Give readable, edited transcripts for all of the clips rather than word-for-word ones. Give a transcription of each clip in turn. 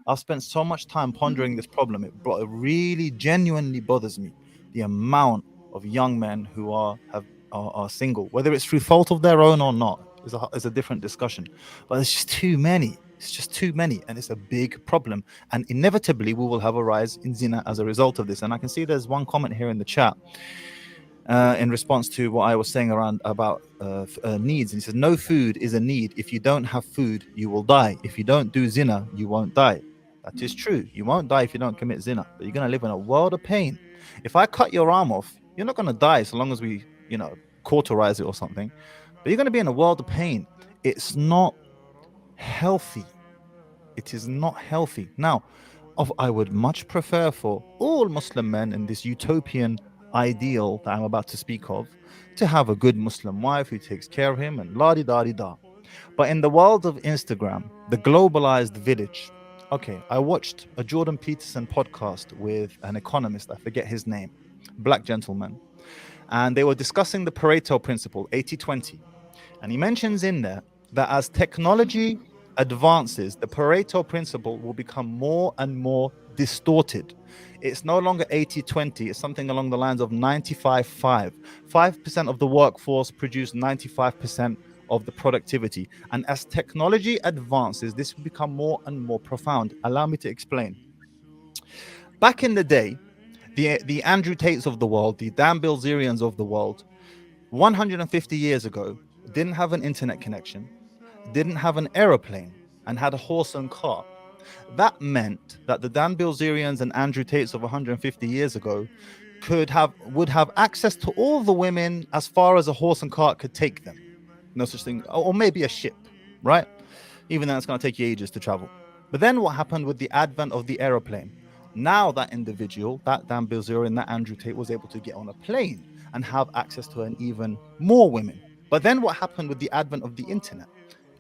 I've spent so much time pondering this problem. It really genuinely bothers me, the amount of young men who are single, whether it's through fault of their own or not, is a different discussion. But it's just too many. It's just too many, and it's a big problem. And inevitably, we will have a rise in zina as a result of this. And I can see there's one comment here in the chat in response to what I was saying around about needs. And he says, "No food is a need. If you don't have food, you will die. If you don't do zina, you won't die." That is true. You won't die if you don't commit zina, but you're going to live in a world of pain. If I cut your arm off, you're not going to die so long as we, cauterize it or something. But you're going to be in a world of pain. It's not healthy. It is not healthy. Now, I would much prefer for all Muslim men in this utopian ideal that I'm about to speak of to have a good Muslim wife who takes care of him and la di da di da. But in the world of Instagram, the globalized village, okay, I watched a Jordan Peterson podcast with an economist, I forget his name, black gentleman, and they were discussing the Pareto Principle, 80-20. And he mentions in there that as technology advances, the Pareto Principle will become more and more distorted. It's no longer 80-20, it's something along the lines of 95-5. 5% of the workforce produce 95% of the productivity. And as technology advances, this will become more and more profound. Allow me to explain. Back in the day, the Andrew Tates of the world, the Dan Bilzerians of the world, 150 years ago, didn't have an internet connection, didn't have an aeroplane, and had a horse and cart. That meant that the Dan Bilzerians and Andrew Tates of 150 years ago would have access to all the women as far as a horse and cart could take them. No such thing, or maybe a ship, right? Even then, it's going to take you ages to travel. But then what happened with the advent of the aeroplane? Now that individual, that Dan Bilzerian, that Andrew Tate, was able to get on a plane and have access to an even more women. But then what happened with the advent of the internet?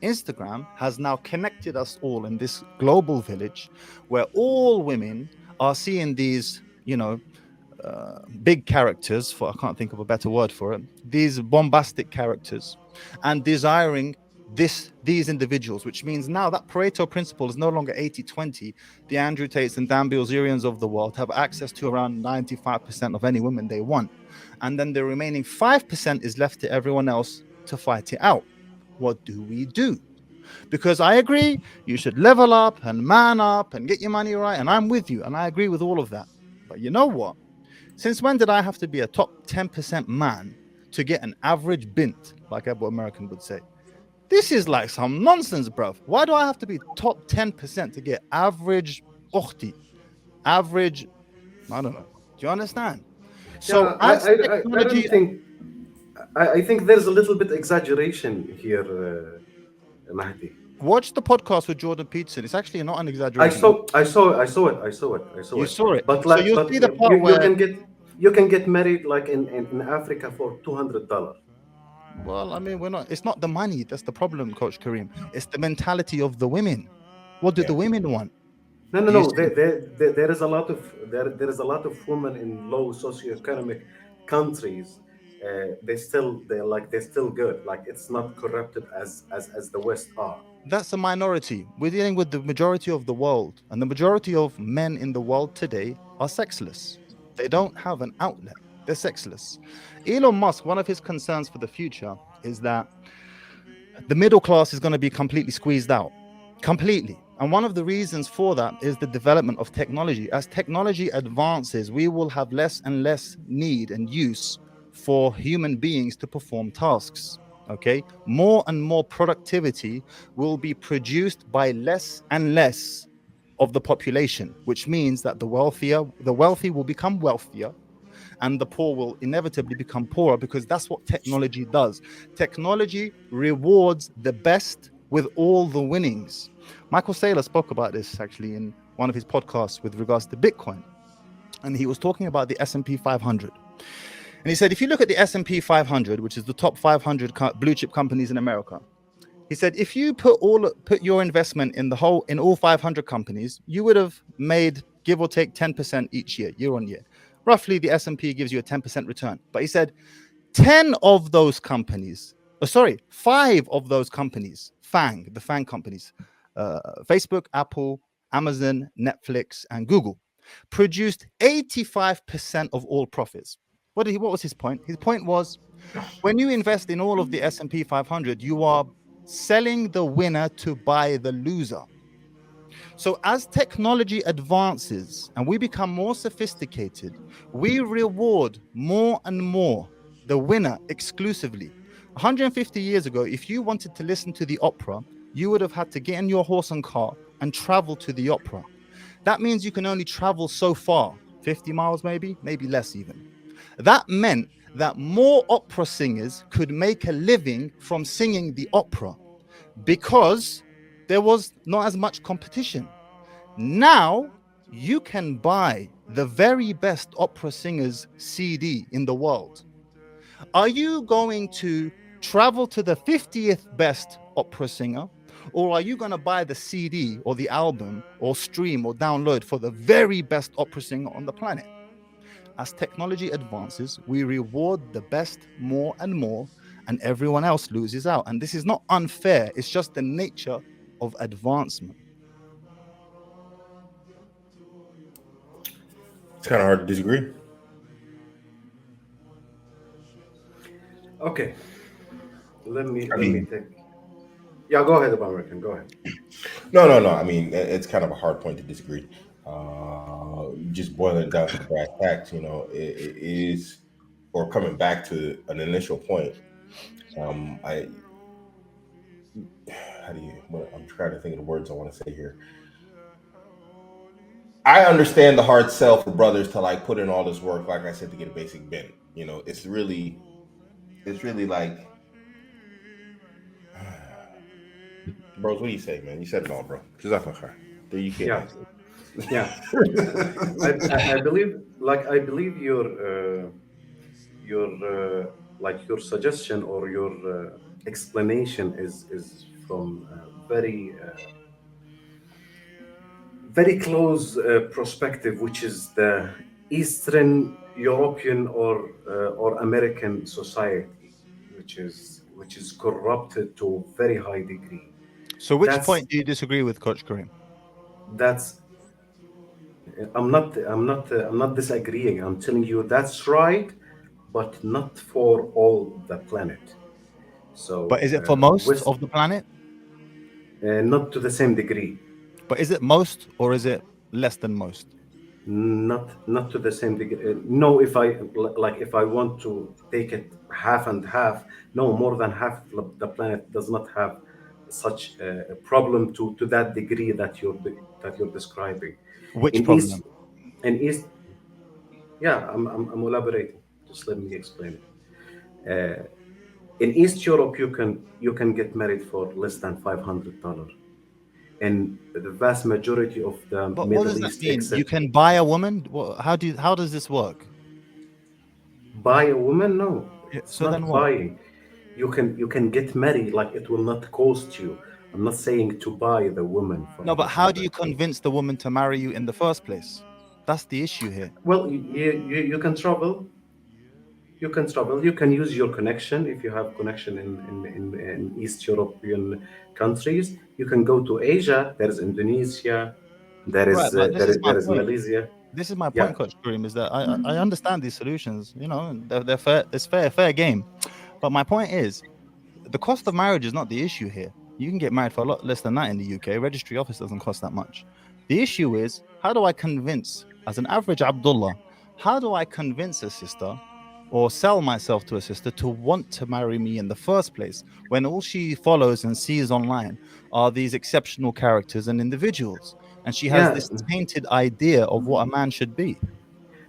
Instagram has now connected us all in this global village where all women are seeing these, big characters, I can't think of a better word for it, these bombastic characters, and desiring these individuals, which means now that Pareto Principle is no longer 80-20. The Andrew Tates and Dan Bilzerians of the world have access to around 95% of any women they want. And then the remaining 5% is left to everyone else to fight it out. What do we do? Because I agree, you should level up and man up and get your money right. And I'm with you. And I agree with all of that. But you know what? Since when did I have to be a top 10% man to get an average bint, like AbuAmerican would say? This is like some nonsense, bruv. Why do I have to be top 10% to get average ukhti? Average, I don't know. Do you understand? So Yeah, as I don't technology, think. I think there's a little bit exaggeration here, Mahdi. watch the podcast with Jordan Peterson. It's actually not an I exaggeration. saw, I saw, I saw it, I saw it, I saw You it. saw it. But So like, you'll but see the part where, you can get married like in Africa for $200. well, I mean, it's not the money. That's the problem, Coach Kareem. It's the mentality of the women. What do the Yeah. women want? No, no, Do you no. see? There is a lot of there is a lot of women in low socioeconomic countries. They're still good. Like it's not corrupted as the West are. That's a minority. We're dealing with the majority of the world, and the majority of men in the world today are sexless. They don't have an outlet. They're sexless. Elon Musk, one of his concerns for the future is that the middle class is going to be completely squeezed out. Completely. And one of the reasons for that is the development of technology. As technology advances, we will have less and less need and use for human beings to perform tasks. Okay, more and more productivity will be produced by less and less of the population, which means that the wealthy will become wealthier, and the poor will inevitably become poorer, because that's what technology does. Technology rewards the best with all the winnings. Michael Saylor spoke about this actually in one of his podcasts with regards to Bitcoin, and he was talking about the S&P 500. And he said, if you look at the S&P 500, which is the top 500 blue chip companies in America, he said, if you put your investment in all 500 companies, you would have made, give or take, 10% each year on year. Roughly, the S&P gives you a 10% return. But he said 5 of those companies, the FANG companies, Facebook, Apple, Amazon, Netflix, and Google, produced 85% of all profits. What was his point? His point was when you invest in all of the S&P 500, you are selling the winner to buy the loser. So as technology advances and we become more sophisticated, we reward more and more the winner exclusively. 150 years ago, if you wanted to listen to the opera, you would have had to get in your horse and car and travel to the opera. That means you can only travel so far, 50 miles maybe less even. That meant that more opera singers could make a living from singing the opera because there was not as much competition. Now you can buy the very best opera singer's CD in the world. Are you going to travel to the 50th best opera singer, or are you going to buy the CD or the album or stream or download for the very best opera singer on the planet? As technology advances, we reward the best more and more, and everyone else loses out. And this is not unfair, it's just the nature of advancement. It's kind of hard to disagree. Okay, I let me mean, take. Yeah, go ahead, AbuAmerican. Go ahead. no. I mean, it's kind of a hard point to disagree. Just boiling it down to the brass tacks, it is, or coming back to an initial point. I How do you? I'm trying to think of the words I want to say here. I understand the hard sell for brothers to like put in all this work, like I said, to get a basic bin. It's really like, bros. What do you say, man? You said it all, bro. Jazakallah. There, you can't Yeah, answer. yeah. I believe, I believe your like your suggestion or your explanation is from very close perspective, which is the Eastern European or American society, which is corrupted to a very high degree. So, which That's point do you disagree with, Coach Kareem? that's I'm not disagreeing. I'm telling you that's right, but not for all the planet. But So is it for most with of the planet? not to the same degree. But is it most or is it less than most? Not to the same degree. No, if I want to take it half and half, no, more than half of the planet does not have such a problem to that degree that you're describing. Which In East problem? in East, yeah, I'm elaborating. Just let me explain it. In East Europe, you can get married for less than $500, and the vast majority of the But what Middle does that East, mean? You except can buy a woman? How does this work? buy a woman, no, it's So then not what? buying. You can get married, like it will not cost you. I'm not saying to buy the woman No, but from how do you the. convince the woman to marry you in the first place? That's the issue here. Well, you can travel. You can travel. You can use your connection if you have connection in East European countries. You can go to Asia. There's Indonesia. There Right, is but this is my there is point. Malaysia. This is my Yeah, point, Coach Kareem, is that I understand these solutions, and they're fair. It's fair game. But my point is, the cost of marriage is not the issue here. You can get married for a lot less than that in the UK. Registry office doesn't cost that much. The issue is, how do I convince, as an average Abdullah, how do I convince a sister or sell myself to a sister to want to marry me in the first place when all she follows and sees online are these exceptional characters and individuals? And she has yeah. this tainted idea of what a man should be.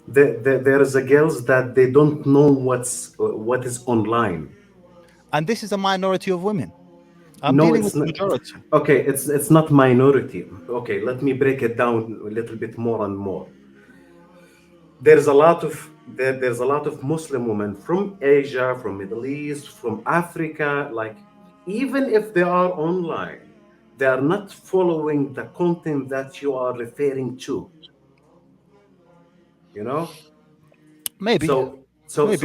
There is a girls that they don't know what is online. And this is a minority of women. I'm No, dealing with it's the not. majority. Okay, it's not minority. Okay, let me break it down a little bit more and more. There's a lot of Muslim women from Asia, from Middle East, from Africa. Like, even if they are online, they are not following the content that you are referring to. You know, Maybe, so maybe.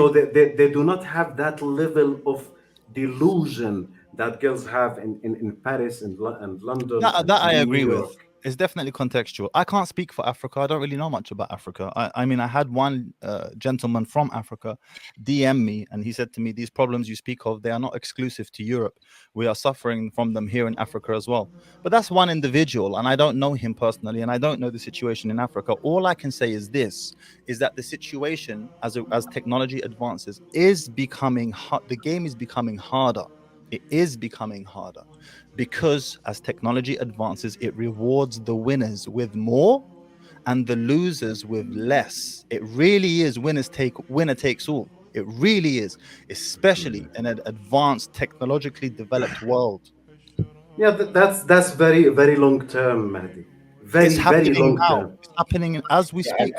they do not have that level of delusion that girls have in Paris and London That and I New agree with. York. It's definitely contextual. I can't speak for Africa. I don't really know much about Africa. I mean, I had one gentleman from Africa DM me, and he said to me, "These problems you speak of, they are not exclusive to Europe. We are suffering from them here in Africa as well." But that's one individual, and I don't know him personally, and I don't know the situation in Africa. All I can say is this: is that the situation, as technology advances, is becoming the game is becoming harder. It is becoming harder because as technology advances, it rewards the winners with more and the losers with less. It really is winner takes all. It really is, especially in an advanced, technologically developed world. Yeah, that's very very long term, Mahdi. It's Very very happening long now. term. It's happening as we Yeah, speak.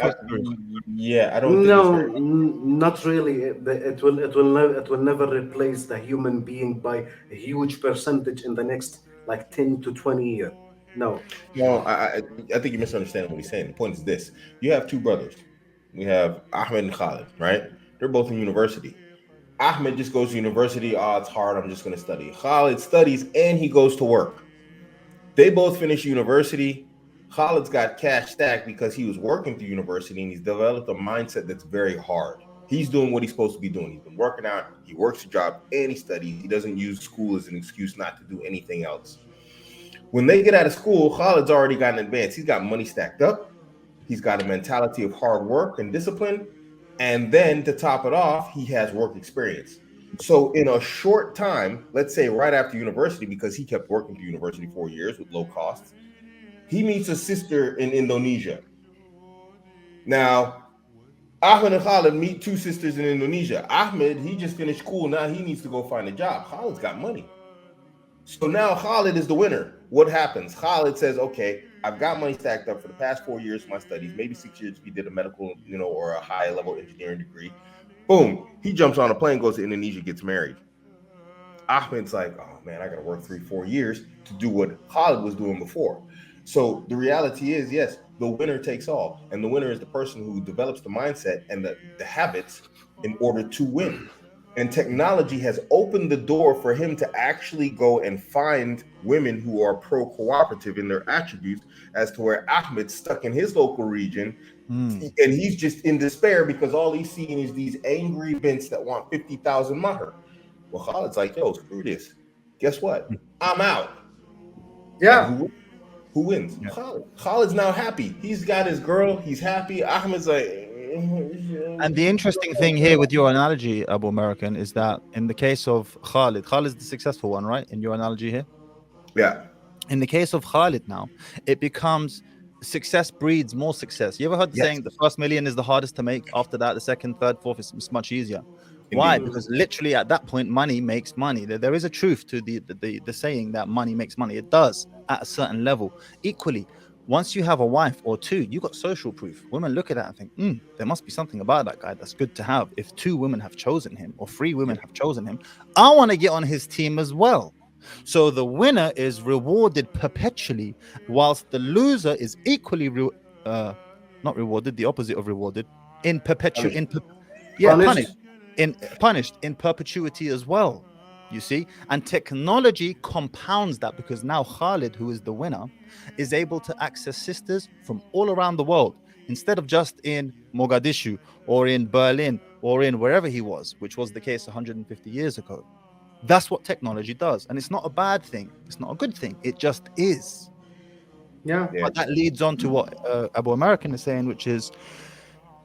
yeah, I don't think it's No, very. not really. It will never replace the human being by a huge percentage in the next like 10 to 20 years. No. No, I think you're misunderstanding what he's saying. The point is this: you have two brothers. We have Ahmed and Khalid, right? They're both in university. Ahmed just goes to university. Oh, it's hard. I'm just going to study. Khalid studies and he goes to work. They both finish university. Khalid's got cash stacked because he was working through university and he's developed a mindset that's very hard. He's doing what he's supposed to be doing. He's been working out, he works a job, and he studies. He doesn't use school as an excuse not to do anything else. When they get out of school, Khalid's already got an advance. He's got money stacked up. He's got a mentality of hard work and discipline. And then to top it off, he has work experience. So in a short time, let's say right after university, because he kept working through university 4 years with low costs, he meets a sister in Indonesia. Now, Ahmed and Khalid meet two sisters in Indonesia. Ahmed, he just finished school. Now he needs to go find a job. Khalid's got money. So now Khalid is the winner. What happens? Khalid says, okay, I've got money stacked up for the past 4 years for my studies, maybe 6 years if he did a medical, or a high level engineering degree. Boom. He jumps on a plane, goes to Indonesia, gets married. Ahmed's like, oh man, I got to work 3, 4 years to do what Khalid was doing before. So the reality is, yes, the winner takes all. And the winner is the person who develops the mindset and the habits in order to win. And technology has opened the door for him to actually go and find women who are pro cooperative in their attributes, as to where Ahmed's stuck in his local region Mm. and he's just in despair because all he's seeing is these angry vints that want 50,000 maher. Well, Khalid's like, yo, screw this. Guess what? I'm out. And Yeah. who wins? Yeah. Khalid. Khalid's now happy. He's got his girl. He's happy. Ahmed's like, And the interesting thing here with your analogy, Abu American, is that in the case of Khalid is the successful one, right? In your analogy here, yeah, in the case of Khalid now, it becomes success breeds more success. You ever heard the yes, saying the first million is the hardest to make? After that, the second, third, fourth is it's much easier. Why? indeed. Because literally at that point, money makes money. There is a truth to the saying that money makes money. It does at a certain level. Equally, once you have a wife or two, you got social proof. Women look at that and think, there must be something about that guy that's good to have. If two women have chosen him or three women have chosen him, I want to get on his team as well. So the winner is rewarded perpetually, whilst the loser is equally uh, not rewarded, the opposite of rewarded, in perpetu Punished. in per- yeah, Punished. punished in perpetuity as well. You see, and technology compounds that because now Khalid, who is the winner, is able to access sisters from all around the world instead of just in Mogadishu or in Berlin or in wherever he was, which was the case 150 years ago. That's what technology does. And it's not a bad thing. It's not a good thing. It just is. Yeah. Yeah. But that leads on to what Abu American is saying, which is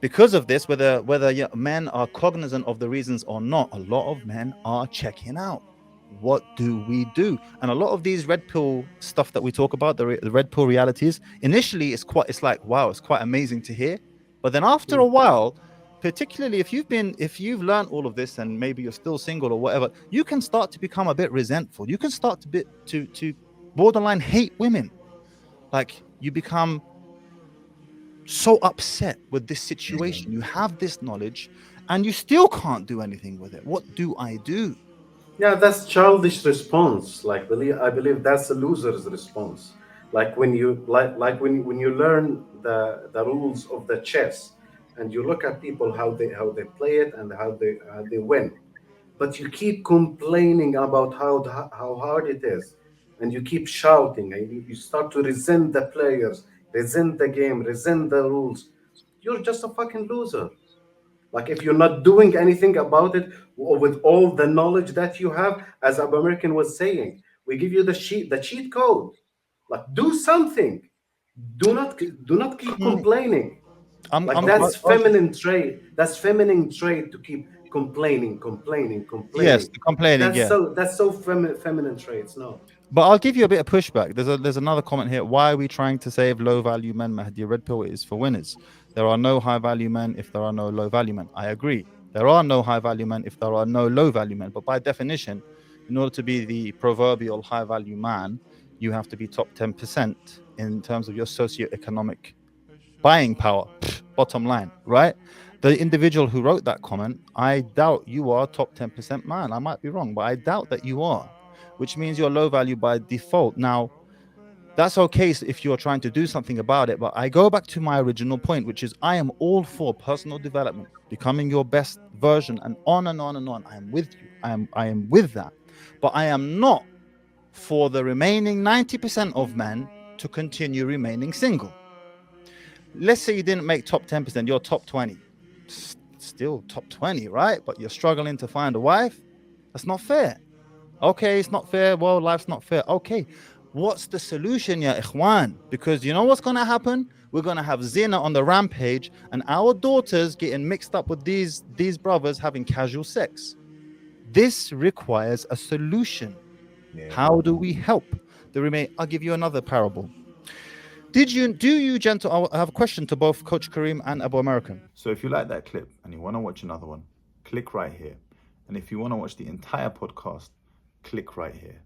because of this, whether men are cognizant of the reasons or not, a lot of men are checking out. What do we do? And a lot of these red pill stuff that we talk about, the red pill realities, initially it's like, wow, it's quite amazing to hear. But then after a while, particularly if you've learned all of this and maybe you're still single or whatever, you can start to become a bit resentful. You can start to borderline hate women. Like you become so upset with this situation. You have this knowledge and you still can't do anything with it. What do I do? Yeah, that's childish response. I believe that's a loser's response. Like when you learn the rules of the chess, and you look at people how they play it and how they win, but you keep complaining about how hard it is, and you keep shouting, and you start to resent the players, resent the game, resent the rules, you're just a fucking loser. Like if you're not doing anything about it, or with all the knowledge that you have, as AbuAmerican was saying, we give you the cheat code. Like do something. Do not keep Mm, complaining. Like I'll, that's I'll just, feminine trait. That's feminine trait to keep complaining, complaining, yes, complaining. the complaining, That's yeah. so feminine traits. No. But I'll give you a bit of pushback. There's another comment here. Why are we trying to save low value men, Mahdi? Red pill is for winners. There are no high value men if there are no low value men. I agree. There are no high value men if there are no low value men. But by definition, in order to be the proverbial high value man, you have to be top 10% in terms of your socioeconomic buying power. Bottom line, right? The individual who wrote that comment, I doubt you are top 10% man. I might be wrong, but I doubt that you are, which means you're low value by default. Now, that's okay if you're trying to do something about it, but I go back to my original point, which is I am all for personal development, becoming your best version, and on and on and on. I am with you. I am with that. But I am not for the remaining 90% of men to continue remaining single. Let's say you didn't make top 10%, you're top 20. Still top 20, right? But you're struggling to find a wife. That's not fair. Okay, it's not fair. Well, life's not fair. Okay, what's the solution, ya ikhwan? Because you know what's going to happen? We're going to have zina on the rampage, and our daughters getting mixed up with these brothers having casual sex. This requires a solution. Yeah. How do we help the remain? I'll give you another parable. Do you, gentle? I have a question to both Coach Kareem and AbuAmerican. So if you like that clip and you want to watch another one, click right here. And if you want to watch the entire podcast, click right here.